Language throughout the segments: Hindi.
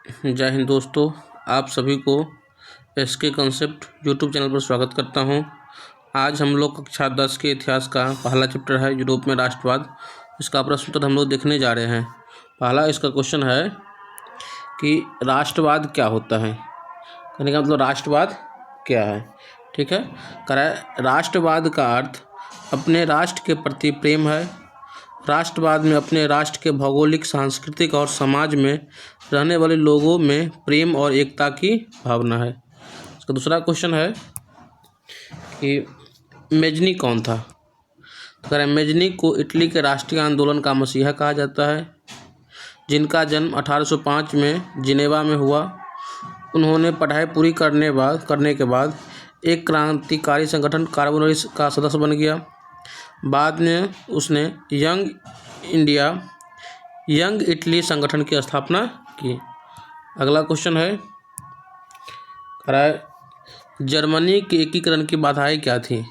जय हिंद दोस्तों, आप सभी को एसके कॉन्सेप्ट यूट्यूब चैनल पर स्वागत करता हूं। आज हम लोग कक्षा 10 के इतिहास का पहला चैप्टर है यूरोप में राष्ट्रवाद। इसका प्रश्न उत्तर हम लोग देखने जा रहे हैं। पहला इसका क्वेश्चन है कि राष्ट्रवाद क्या होता है। कहने का मतलब राष्ट्रवाद क्या है। ठीक है, कह रहा है राष्ट्रवाद का अर्थ अपने राष्ट्र के प्रति प्रेम है। राष्ट्रवाद में अपने राष्ट्र के भौगोलिक, सांस्कृतिक और समाज में रहने वाले लोगों में प्रेम और एकता की भावना है। इसका दूसरा क्वेश्चन है कि मेजनी कौन था। तो कह रहे हैं मेजनी को इटली के राष्ट्रीय आंदोलन का मसीहा कहा जाता है, जिनका जन्म 1805 में जिनेवा में हुआ। उन्होंने पढ़ाई पूरी करने के बाद एक क्रांतिकारी संगठन कार्बोनरीज का सदस्य बन गया। बाद में उसने यंग इटली संगठन की स्थापना की। अगला क्वेश्चन है, कह रहा है जर्मनी के एकीकरण की बाधाएं क्या थी।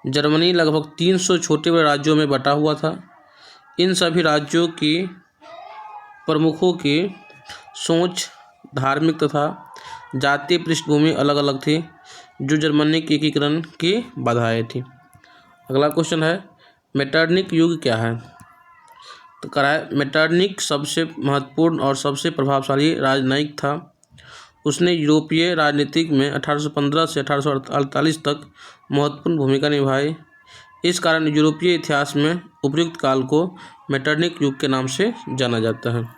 जर्मनी लगभग 300 छोटे बड़े राज्यों में बटा हुआ था। इन सभी राज्यों की प्रमुखों की सोच, धार्मिक तथा जातीय पृष्ठभूमि अलग अलग थी, जो जर्मनी के एकीकरण की बाधाएं थी। अगला क्वेश्चन है मेटरनिक युग क्या है। तो कह रहा है मेटरनिक सबसे महत्वपूर्ण और सबसे प्रभावशाली राजनयिक था। उसने यूरोपीय राजनीतिक में 1815 से 1848 तक महत्वपूर्ण भूमिका निभाई। इस कारण यूरोपीय इतिहास में उपयुक्त काल को मेटरनिक युग के नाम से जाना जाता है।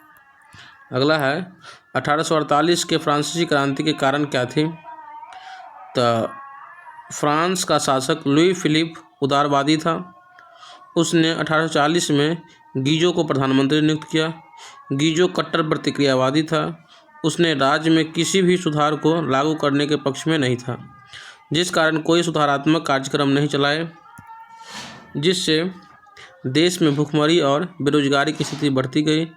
अगला है 1848 के फ्रांसीसी क्रांति के कारण क्या थे। तो फ्रांस का शासक लुई फिलिप उदारवादी था। उसने 1840 में गीजो को प्रधानमंत्री नियुक्त किया। गीजो कट्टर प्रतिक्रियावादी था। उसने राज्य में किसी भी सुधार को लागू करने के पक्ष में नहीं था, जिस कारण कोई सुधारात्मक कार्यक्रम नहीं चलाए, जिससे देश में भूखमरी और बेरोजगारी की स्थिति बढ़ती गई।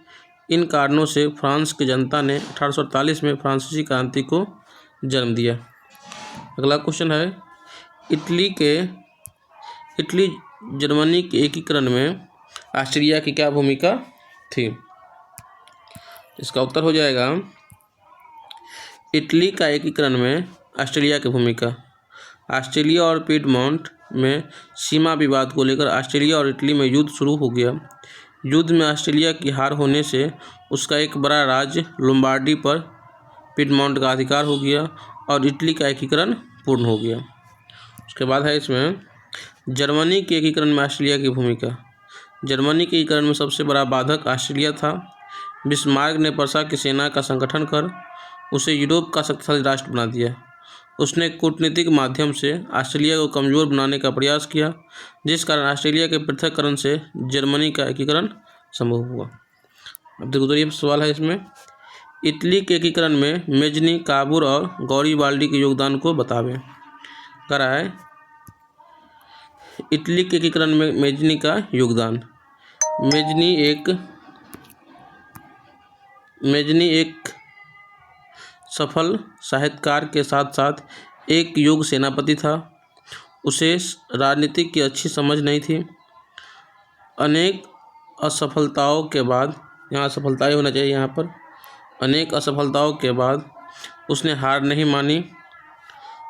इन कारणों से फ्रांस की जनता ने 1848 में फ्रांसीसी क्रांति को जन्म दिया। अगला क्वेश्चन है इटली जर्मनी के एकीकरण में ऑस्ट्रिया की क्या भूमिका थी। इसका उत्तर हो जाएगा इटली का एकीकरण में ऑस्ट्रिया की भूमिका। ऑस्ट्रिया और पीडमोंट में सीमा विवाद को लेकर ऑस्ट्रिया और इटली में युद्ध शुरू हो गया। युद्ध में ऑस्ट्रिया की हार होने से उसका एक बड़ा राज्य लोम्बार्डी पर पीडमोंट का अधिकार हो गया और इटली का एकीकरण पूर्ण हो गया। उसके बाद है इसमें जर्मनी के एकीकरण में ऑस्ट्रिया की भूमिका। जर्मनी के एकीकरण में सबसे बड़ा बाधक ऑस्ट्रिया था। बिस्मार्क ने प्रशा की सेना का संगठन कर उसे यूरोप का शक्तिशाली राष्ट्र बना दिया। उसने कूटनीतिक माध्यम से ऑस्ट्रिया को कमज़ोर बनाने का प्रयास किया, जिस कारण ऑस्ट्रिया के पृथक्करण से जर्मनी का एकीकरण संभव हुआ। अब देखो तो ये सवाल है इसमें इटली के एकीकरण में मेजनी, काबूर और गौरीबाल्डी के योगदान को बतावें। कह रहा है इटली के एकीकरण में मेजनी का योगदान। मेजनी एक सफल साहित्यकार के साथ साथ एक योग्य सेनापति था। उसे राजनीति की अच्छी समझ नहीं थी। अनेक असफलताओं के बाद, यहाँ असफलताएं होना चाहिए यहाँ पर, अनेक असफलताओं के बाद उसने हार नहीं मानी।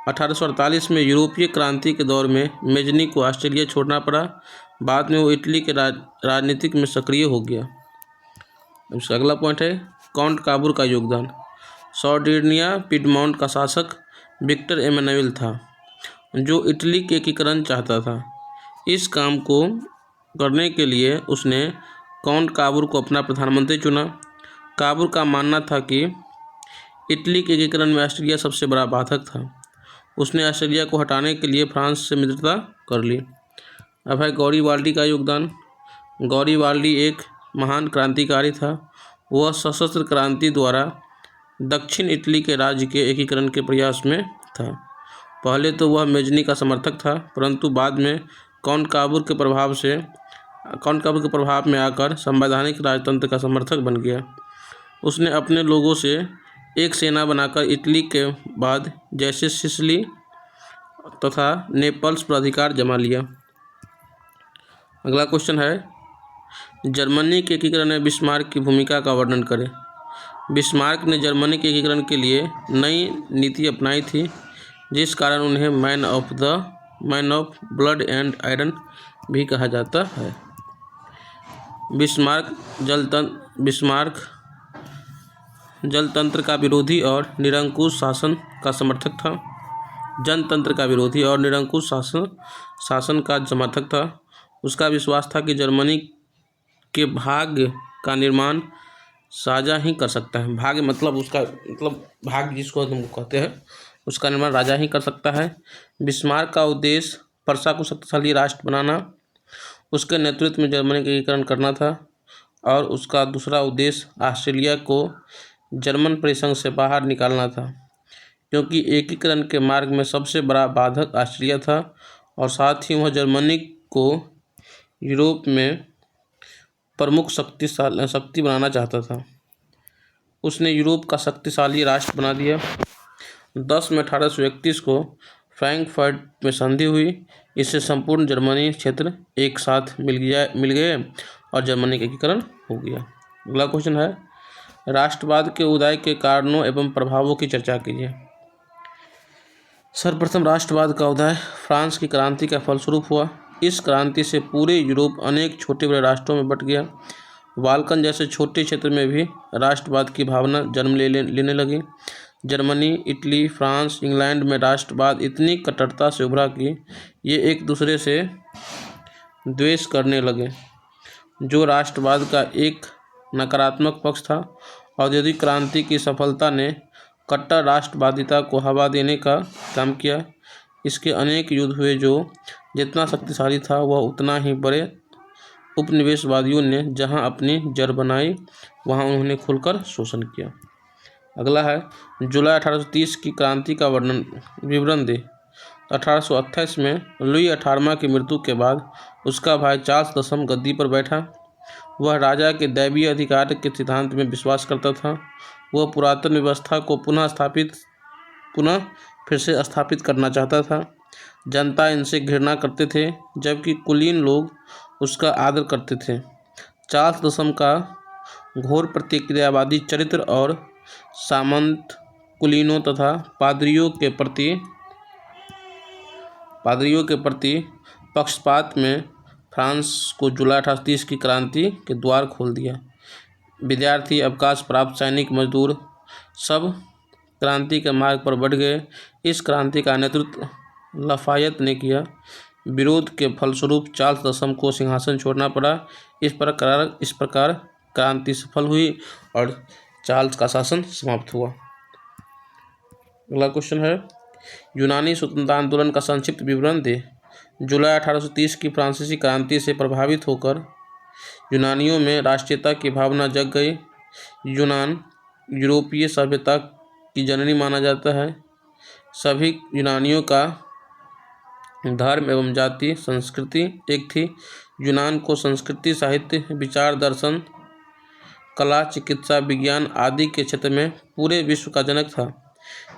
1848 में यूरोपीय क्रांति के दौर में मेजनी को ऑस्ट्रिया छोड़ना पड़ा। बाद में वो इटली के राजनीतिक में सक्रिय हो गया। इसका अगला पॉइंट है काउंट काबूर का योगदान। सार्डिनिया पीडमोंट का शासक विक्टर एमेनुएल था, जो इटली के एकीकरण चाहता था। इस काम को करने के लिए उसने काउंट काबूर को अपना प्रधानमंत्री चुना। काबूर का मानना था कि इटली के एकीकरण में ऑस्ट्रिया सबसे बड़ा बाधक था। उसने ऑस्ट्रिया को हटाने के लिए फ्रांस से मित्रता कर ली। अब है गौरीबाल्डी का योगदान। गौरीबाल्डी एक महान क्रांतिकारी था। वह सशस्त्र क्रांति द्वारा दक्षिण इटली के राज्य के एकीकरण के प्रयास में था। पहले तो वह मेजनी का समर्थक था, परंतु बाद में काउंट काबूर के प्रभाव में आकर संवैधानिक राजतंत्र का समर्थक बन गया। उसने अपने लोगों से एक सेना बनाकर इटली के बाद जैसे सिसिली तथा नेपल्स पर अधिकार जमा लिया। अगला क्वेश्चन है जर्मनी के एकीकरण में बिस्मार्क की भूमिका का वर्णन करें। बिस्मार्क ने जर्मनी के एकीकरण के लिए नई नीति अपनाई थी, जिस कारण उन्हें man of blood and iron भी कहा जाता है। बिस्मार्क जनतंत्र का विरोधी और निरंकुश शासन का समर्थक था। जनतंत्र का विरोधी और निरंकुश शासन का समर्थक था। उसका विश्वास था कि जर्मनी के भाग्य का निर्माण राजा ही कर सकता है। भाग्य मतलब भाग्य जिसको हम कहते हैं, उसका निर्माण राजा ही कर सकता है। बिस्मार्क का उद्देश्य प्रशा को शक्तिशाली राष्ट्र बनाना, उसके नेतृत्व में जर्मनी का एकीकरण करना था, और उसका दूसरा उद्देश्य ऑस्ट्रिया को जर्मन परिसंघ से बाहर निकालना था, क्योंकि एकीकरण के मार्ग में सबसे बड़ा बाधक ऑस्ट्रिया था, और साथ ही वह जर्मनी को यूरोप में प्रमुख शक्ति बनाना चाहता था। उसने यूरोप का शक्तिशाली राष्ट्र बना दिया। 10 में 1831 को फ्रैंकफर्ट में संधि हुई। इससे संपूर्ण जर्मनी क्षेत्र एक साथ मिल गए और जर्मनी का एकीकरण हो गया। अगला क्वेश्चन है, राष्ट्रवाद के उदय के कारणों एवं प्रभावों की चर्चा कीजिए। सर्वप्रथम राष्ट्रवाद का उदय फ्रांस की क्रांति का फलस्वरूप हुआ। इस क्रांति से पूरे यूरोप अनेक छोटे बड़े राष्ट्रों में बंट गया। बाल्कन जैसे छोटे क्षेत्र में भी राष्ट्रवाद की भावना जन्म लेने लगी। जर्मनी, इटली, फ्रांस, इंग्लैंड में राष्ट्रवाद इतनी कट्टरता से उभरा कि ये एक दूसरे से द्वेष करने लगे। जो राष्ट्रवाद का एक नकारात्मक पक्ष था, औद्योगिक क्रांति की सफलता ने कट्टर राष्ट्रवादिता को हवा देने का काम किया। इसके अनेक युद्ध हुए। जो जितना शक्तिशाली था, वह उतना ही बड़े उपनिवेशवादियों ने जहां अपनी जड़ बनाई, वहां उन्होंने खुलकर शोषण किया। अगला है, जुलाई 1830 की क्रांति का विवरण दे। 1828 में लुई 18वां की मृत्यु के बाद उसका भाई चार्ल्स 10 गद्दी पर बैठा। वह राजा के दैवीय अधिकार के सिद्धांत में विश्वास करता था। वह पुरातन व्यवस्था को पुनः फिर से स्थापित करना चाहता था। जनता इनसे घृणा करते थे, जबकि कुलीन लोग उसका आदर करते थे। चार्ल्स 10 का घोर प्रतिक्रियावादी चरित्र और सामंत, कुलीनों तथा पादरियों के प्रति पक्षपात में फ्रांस को जुलाई 1830 की क्रांति के द्वार खोल दिया। विद्यार्थी, अवकाश प्राप्त सैनिक, मजदूर सब क्रांति के मार्ग पर बढ़ गए। इस क्रांति का नेतृत्व लफायत ने किया। विरोध के फलस्वरूप चार्ल्स 10 को सिंहासन छोड़ना पड़ा। इस प्रकार क्रांति सफल हुई और चार्ल्स का शासन समाप्त हुआ। अगला क्वेश्चन है, यूनानी स्वतंत्रता आंदोलन का संक्षिप्त विवरण दे। जुलाई 1830 की फ्रांसीसी क्रांति से प्रभावित होकर यूनानियों में राष्ट्रीयता की भावना जग गई। यूनान यूरोपीय सभ्यता की जननी माना जाता है। सभी यूनानियों का धर्म एवं जाति संस्कृति एक थी। यूनान को संस्कृति, साहित्य, विचार, दर्शन, कला, चिकित्सा, विज्ञान आदि के क्षेत्र में पूरे विश्व का जनक था।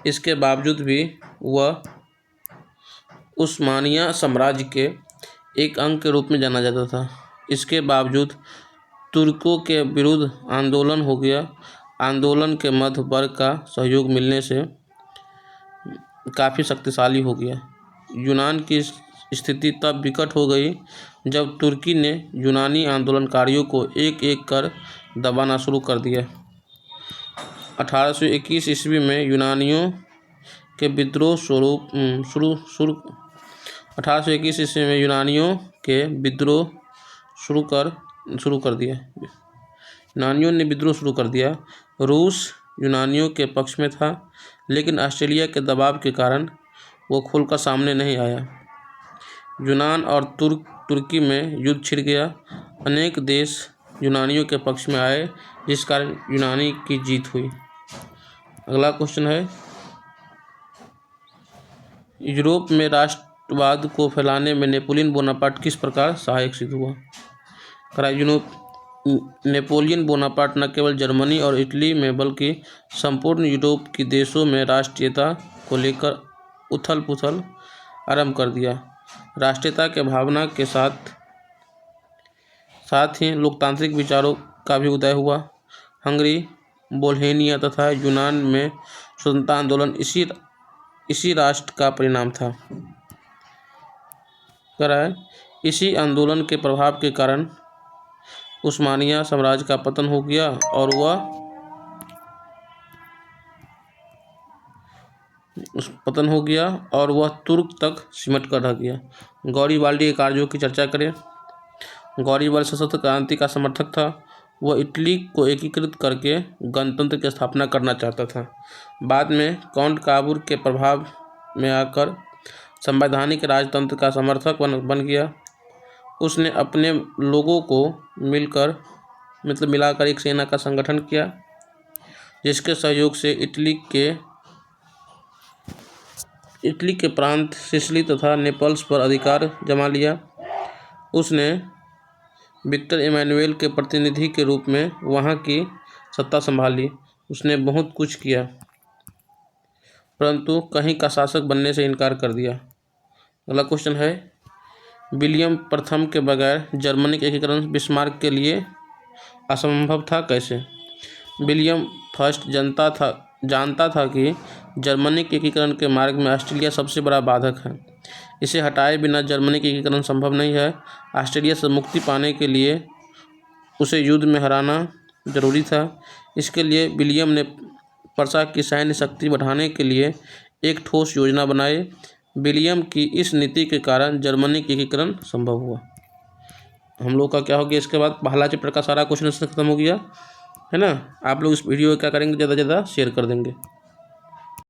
इसके बावजूद भी वह उस्मानिया साम्राज्य के एक अंग के रूप में जाना जाता था। इसके बावजूद तुर्कों के विरुद्ध आंदोलन हो गया। आंदोलन के मध्य वर्ग का सहयोग मिलने से काफ़ी शक्तिशाली हो गया। यूनान की स्थिति तब विकट हो गई जब तुर्की ने यूनानी आंदोलनकारियों को एक एक कर दबाना शुरू कर दिया। 1821 ईस्वी में यूनानियों के विद्रोह यूनानियों ने विद्रोह शुरू कर दिया। रूस यूनानियों के पक्ष में था, लेकिन ऑस्ट्रिया के दबाव के कारण वो खुलकर सामने नहीं आया। यूनान और तुर्की में युद्ध छिड़ गया। अनेक देश यूनानियों के पक्ष में आए, जिस कारण यूनानी की जीत हुई। अगला क्वेश्चन है, यूरोप में राष्ट्रवाद को फैलाने में नेपोलियन बोनापार्ट किस प्रकार सहायक सिद्ध हुआ। नेपोलियन बोनापार्ट न केवल जर्मनी और इटली में बल्कि संपूर्ण यूरोप के देशों में राष्ट्रीयता को लेकर उथल पुथल आरंभ कर दिया। राष्ट्रीयता के भावना के साथ ही लोकतांत्रिक विचारों का भी उदय हुआ। हंगरी, बोल्हेनिया तथा यूनान में स्वतंत्रता आंदोलन इसी राष्ट्र का परिणाम था। कह रहा है इसी आंदोलन के प्रभाव के कारण उस्मानिया साम्राज्य का पतन हो गया और वह तुर्क तक सिमट कर रह गया। गौरीबाल्डी के कार्यों की चर्चा करें। गौरीबाल्डी सशस्त्र क्रांति का समर्थक था। वह इटली को एकीकृत करके गणतंत्र की स्थापना करना चाहता था। बाद में काउंट काबूर के प्रभाव में आकर संवैधानिक राजतंत्र का समर्थक बन गया। उसने अपने लोगों को मिलाकर एक सेना का संगठन किया, जिसके सहयोग से इटली के प्रांत सिसिली तथा नेपल्स पर अधिकार जमा लिया। उसने विक्टर इमैनुएल के प्रतिनिधि के रूप में वहां की सत्ता संभाली। उसने बहुत कुछ किया, परंतु कहीं का शासक बनने से इनकार कर दिया। अगला क्वेश्चन है, विलियम प्रथम के बगैर जर्मनिक एकीकरण बिस्मार्क के लिए असंभव था, कैसे? विलियम फर्स्ट जानता था कि जर्मनिक एकीकरण के मार्ग में ऑस्ट्रिया सबसे बड़ा बाधक है। इसे हटाए बिना जर्मनिक एकीकरण संभव नहीं है। ऑस्ट्रिया से मुक्ति पाने के लिए उसे युद्ध में हराना जरूरी था। इसके लिए विलियम ने प्रशा की सैन्य शक्ति बढ़ाने के लिए एक ठोस योजना बनाई। विलियम की इस नीति के कारण जर्मनिक एकीकरण संभव हुआ। हम लोग का क्या हो गया, इसके बाद पहला चैप्टर का सारा क्वेश्चन खत्म हो गया है ना। आप लोग इस वीडियो को क्या करेंगे, ज़्यादा से ज़्यादा शेयर कर देंगे।